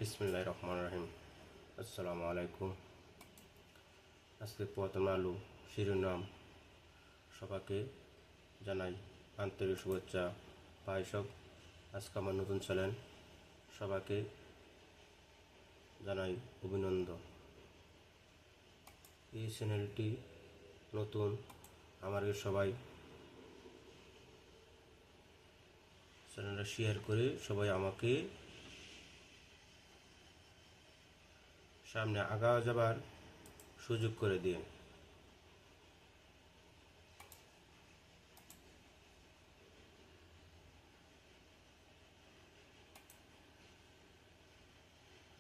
বিসমিল্লাহির রহমানির রহিম। আসসালামু আলাইকুম। আজকে প্রথম আলো শিরোনাম। সবাইকে জানাই আন্তরিক শুভেচ্ছা। ভাই সব, আজকে আমার নতুন চ্যানেল, সবাইকে জানাই অভিনন্দন। এই চ্যানেলটি নতুন, আমাদের সবাই চ্যানেলটা শেয়ার করে সবাই আমাকে সামনে আগা যাবার সুযোগ করে দিন।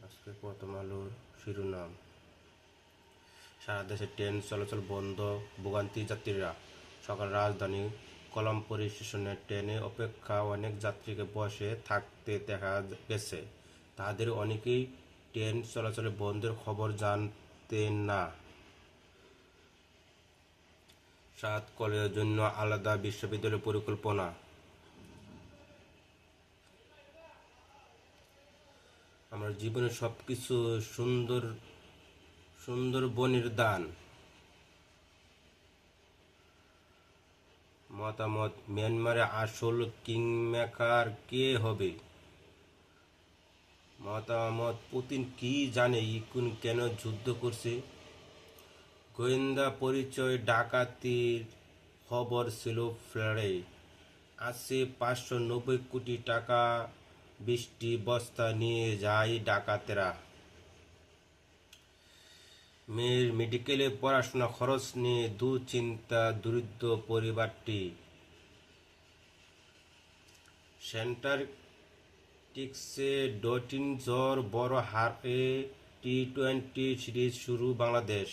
আজকে প্রথম আলোর শিরোনাম। সারা দেশে ট্রেন চলাচল বন্ধ, ভোগান্তি যাত্রীরা। সকাল রাজধানী কলামপুর স্টেশনে ট্রেনে অপেক্ষা অনেক যাত্রীকে বসে থাকতে দেখা গেছে। তাদের অনেকেই ট্রেন চলাচলে বন্ধের খবর জানতেন না। 7 কলেজের জন্য আলাদা বিশ্ববিদ্যালয় পরিকল্পনা। আমার জীবনের সবকিছু সুন্দরবনের দান। মতামত, মিয়ানমারে আসল কিংমেকার কে হবে? মতামত, পুতিন কি জানে ইউক্রেন কেন যুদ্ধ করছে? গোয়েন্দা পরিচয়, ডাকাতির খবর ছিল ফ্ল্যারে। আছে 590 কোটি টাকা, 20টি বস্তা নিয়ে যায় ডাকাতেরা। মেয়ের মেডিকেলে পড়াশোনা খরচ নিয়ে দুশ্চিন্তা দরিদ্র পরিবারটি। সেন্টার টিকসে ডটিন জ্বর, বড় হারে টি-20 সিরিজ শুরু বাংলাদেশ।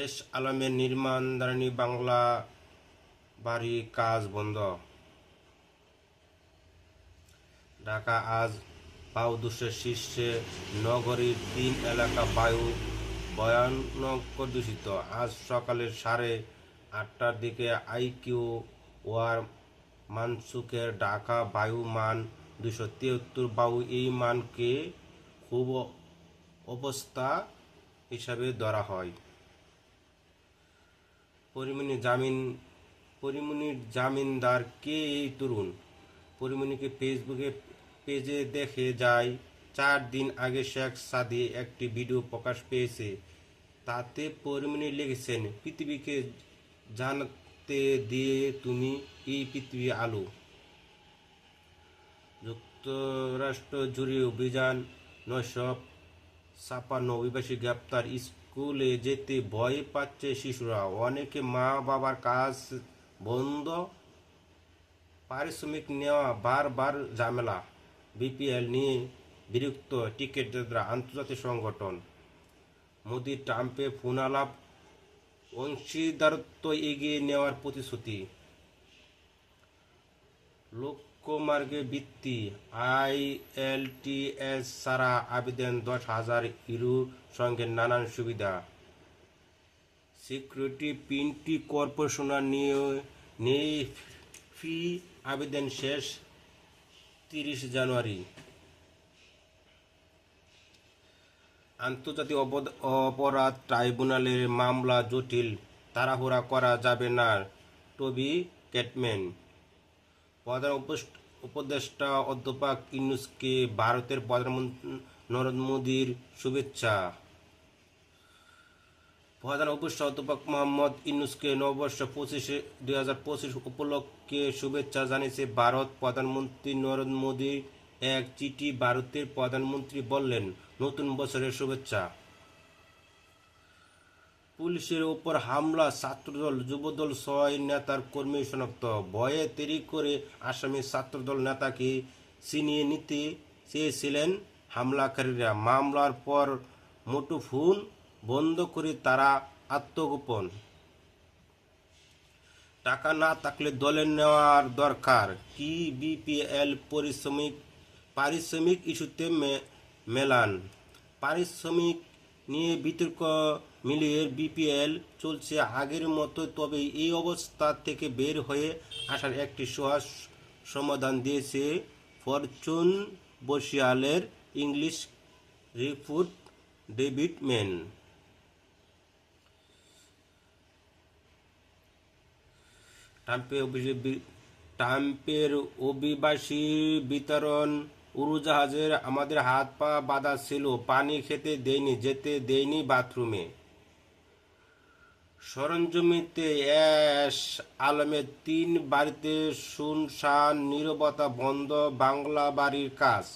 এস আলমের নির্মাণধারী বাংলা বাড়ি কাজ বন্ধ। ঢাকা আজ বায়ুদূষণের শীর্ষে, নগরীর 3 এলাকা বায়ু ভয়ানক দূষিত। আজ সকালে 8:30টার দিকে আইকিউ ওয়ার মানসুকের ঢাকা বায়ু মান 273। বায়ু এই মানকে খুব অবস্থা হিসাবে ধরা হয়। পরিমণির জামিনদার কে এই তরুণ? পরিমণিকে ফেসবুকে পেজে দেখে যায় 4 দিন আগে শেখ সাদি একটি ভিডিও প্রকাশ পেয়েছে। তাতে পরিমণি লিখেছেন, পৃথিবীকে জানাতে দিয়ে তুমি এই পৃথিবী আলো। যুক্তরাষ্ট্র জুড়ে অভিযান, 956 অভিবাসী গ্রেপ্তার। স্কুলে যেতে ভয় পাচ্ছে শিশুরা, অনেকে মা বাবার কাজ বন্ধ, পারিশ্রমিক নেওয়া বারবার ঝামেলা। বিপিএল নিয়ে বিরক্ত টিকিটদাতা, আন্তর্জাতিক সংগঠন। মোদি ট্রাম্পে ফোন আলাপ, অংশীদারত্ব এগিয়ে নেওয়ার প্রতিশ্রুতি। লোকমার্গে বৃত্তি, IELTS ছাড়া আবেদন 10,000 ইউরো, সঙ্গে নানান সুবিধা। সিকিউরিটি পিনটি কর্পোরেশন নিয়ে ফি আবেদন শেষ 30 জানুয়ারি। আন্তর্জাতিক অপরাধ ট্রাইব্যুনালের মামলা জটিল, তাড়াহুড়া করা যাবে না, টবি ক্যাটম্যান। প্রধান উপদেষ্টা অধ্যাপক ইউনূসকে ভারতের প্রধানমন্ত্রী নরেন্দ্র মোদীর শুভেচ্ছা। প্রধান উপদেষ্টা অধ্যাপক মোহাম্মদ ইউনূসকে নববর্ষ 2025 উপলক্ষে শুভেচ্ছা জানিয়েছে ভারত। প্রধানমন্ত্রী নরেন্দ্র মোদীর এক চিঠি ভারতের প্রধানমন্ত্রী বললেন, নতুন বছরের শুভেচ্ছা। পুলিশের ওপর হামলা, ছাত্রদল যুবদল 6 নেতার কর্মী শনাক্ত। ভয়ে দেরি করে আসামি ছাত্রদল নেতাকে ছিনিয়ে নিতে চেয়েছিলেন হামলাকারীরা। মামলার পর মুঠোফোন বন্ধ করে তারা আত্মগোপন। টাকা না থাকলে দলের নেওয়ার দরকার কি? বিপিএল পারিশ্রমিক ইস্যুতে মেলান। পারিশ্রমিক নিয়ে বিতর্ক মিলিয়ে বিপিএল চলছে আগের মতো, তবে এই অবস্থা থেকে বের হয়ে আসার একটি সহজ সমাধান দিয়েছে ফরচুন বরিশালের ইংলিশ রিক্রুট ডেভিড ম্যান। ট্রাম্পের অভিবাসী বিতরণ উড়োজাহাজের আমাদের হাত পা বাঁধা ছিল, পানি খেতে দেয়নি, যেতে দেয়নি বাথরুমে। সরঞ্জমিতে এস আলমের 3 বাড়িতে শুনশান, নীরবতা, বন্ধ বাংলা বাড়ির কাজ।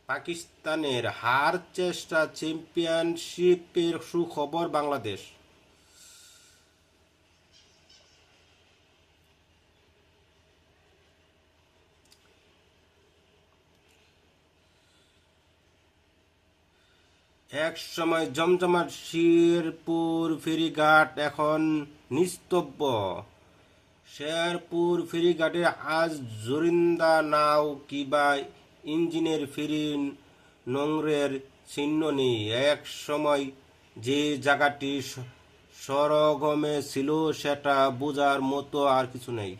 পাকিস্তানের হার চেষ্টা, চ্যাম্পিয়নশিপের সুখবর বাংলাদেশ। এক সময় জমজমাট শেরপুর ফেরিঘাট এখন নিস্তব্ধ। শেরপুর ফেরিঘাটে আজ জোরিন্দা নাও কিবা ইঞ্জিনের ফেরি নোংরের চিহ্ন নেই। এক সময় যে জায়গাটি সরগমে ছিল সেটা বোঝার মতো আর কিছু নেই।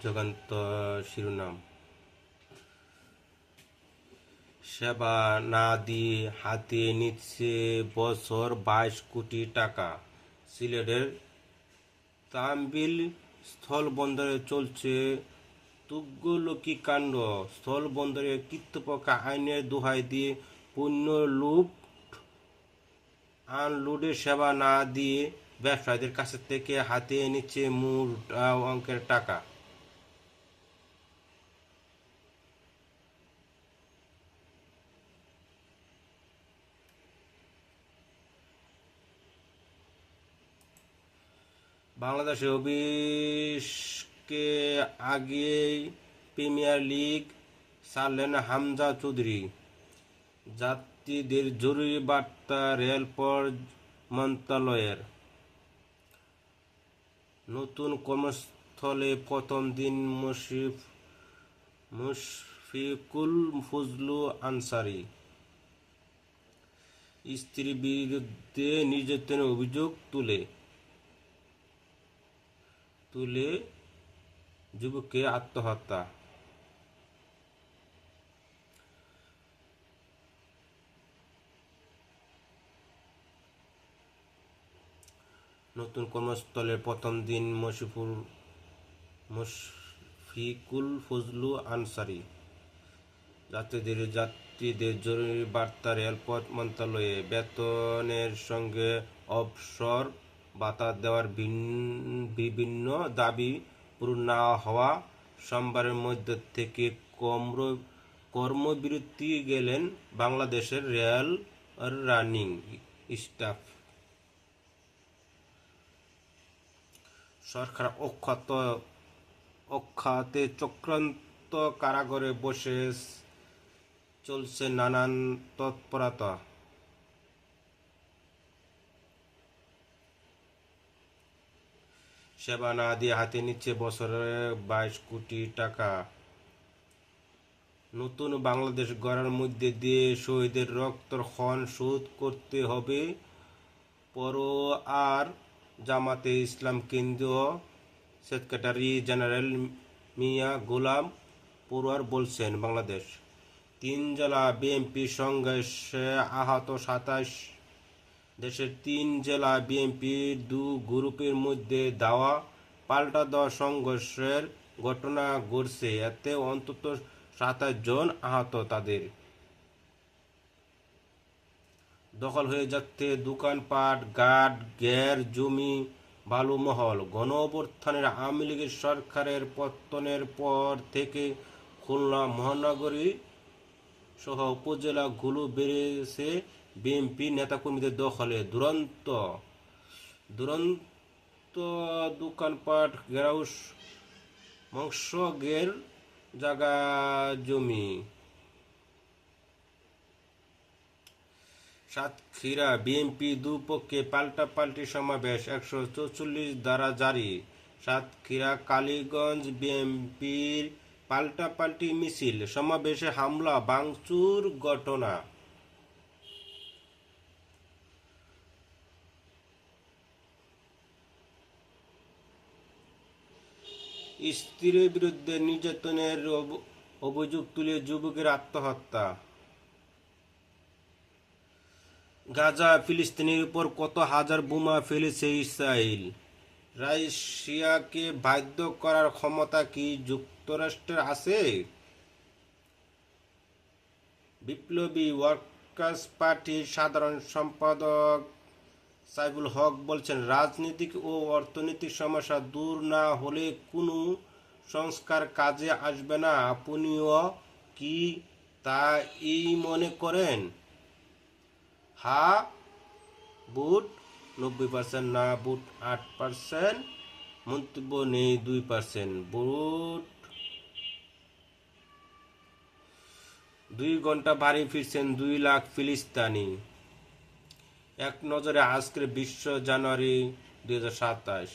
যুগান্তর শিরোনাম, সেবা না দিয়ে হাতে নিচ্ছে বছর 22 কোটি টাকা। সিলেটের তাম্বিল স্থলবন্দরে চলছে তুগ্লকি কাণ্ড। স্থলবন্দরে কর্তৃপক্ষ আইনের দোহাই দিয়ে পণ্য লুট আনলোডের সেবা না দিয়ে ব্যবসায়ীদের কাছ থেকে হাতিয়ে নিচ্ছে মোটা অঙ্কের টাকা। বাংলাদেশে অভিষেকে আগেই প্রিমিয়ার লিগ ছাড়লেন হামজা চৌধুরী। যাত্রীদের জরুরি বার্তা রেলপথ মন্ত্রণালয়ের। নতুন কর্মস্থলে প্রথম দিন মুশফিকুল ফজলু আনসারী। স্ত্রীর বিরুদ্ধে নির্যাতনের অভিযোগ তুলে যুবকের আত্মহত্যা। নতুন কর্মস্থলের প্রথম দিন মুশফিকুল ফজলু আনসারী। যাত্রীদের জরুরি বার্তা রেলপথ মন্ত্রণালয়ে। বেতনের সঙ্গে অবসর ভাতা দেওয়ার বিভিন্ন দাবি পূরণ না হওয়া সোমবারের মধ্যে থেকে কর্মবিরতি গেলেন বাংলাদেশের রেল রানিং স্টাফ। সরকার অখ্যাতে চক্রান্ত, কারাগারে বসে চলছে নানান তৎপরতা। সেবা না দিয়ে হাতে নিচ্ছে বছরে 22 কোটি টাকা। নতুন বাংলাদেশ গড়ার মধ্যে দিয়ে শহীদের রক্তের ঋণ শোধ করতে হবে। পরোয়ার জামাতে ইসলাম কেন্দ্রীয় সেক্রেটারি জেনারেল মিয়া গোলাম পরোয়ার বলছেন, বাংলাদেশ 3 জেলা বিএনপি সংঘর্ষে আহত 27। দেশের 3 জেলা বিএনপির 2 গ্রুপের মধ্যে দাওয়া পাল্টা দেওয়া সংঘর্ষের ঘটনা ঘটছে। এতে অন্তত 27 জন আহত। তাদের দখল হয়ে যাচ্ছে দোকানপাট, ঘাট, ঘের, জমি, বালুমহল। গণঅভ্যুত্থানের আওয়ামী লীগের সরকারের পতনের পর থেকে খুলনা মহানগরী সহ উপজেলাগুলো বেড়েছে বিএনপি নেতাকর্মীদের দখলে। দুরন্ত দোকানপাট, গ্যারাউস, মাংসের জায়গা, জমি। সাতক্ষীরা বিএনপি দুপক্ষে পাল্টাপাল্টি সমাবেশ, 144 ধারা জারি। সাতক্ষীরা কালীগঞ্জ বিএনপির পাল্টাপাল্টি মিছিল, সমাবেশে হামলা ভাঙচুর ঘটনা। স্ত্রীর বিরুদ্ধে নির্যাতনের অভিযোগ তুলে যুবকের আত্মহত্যা। গাজা ফিলিস্তিনের উপর কত হাজার বোমা ফেলেছে ইসরায়েল। রাশিয়াকে বাধ্য করার ক্ষমতা কি যুক্তরাষ্ট্রের আছে? বিপ্লবী ওয়ার্কার্স পার্টির সাধারণ সম্পাদক সাইফুল হক বলছেন, রাজনৈতিক ও অর্থনৈতিক সমস্যা দূর না হলে কোনো সংস্কার কাজে আসবে না। আপনিও কি তাই মনে করেন? হ্যাঁ বুট 90%, না বুট 8%, মন্তব্য নেই 2%। বুট 2 ঘন্টা বাড়ি ফিরছেন 2 লাখ ফিলিস্তিনি। এক নজরে আজকের বিশ্ব জানুয়ারি 2027।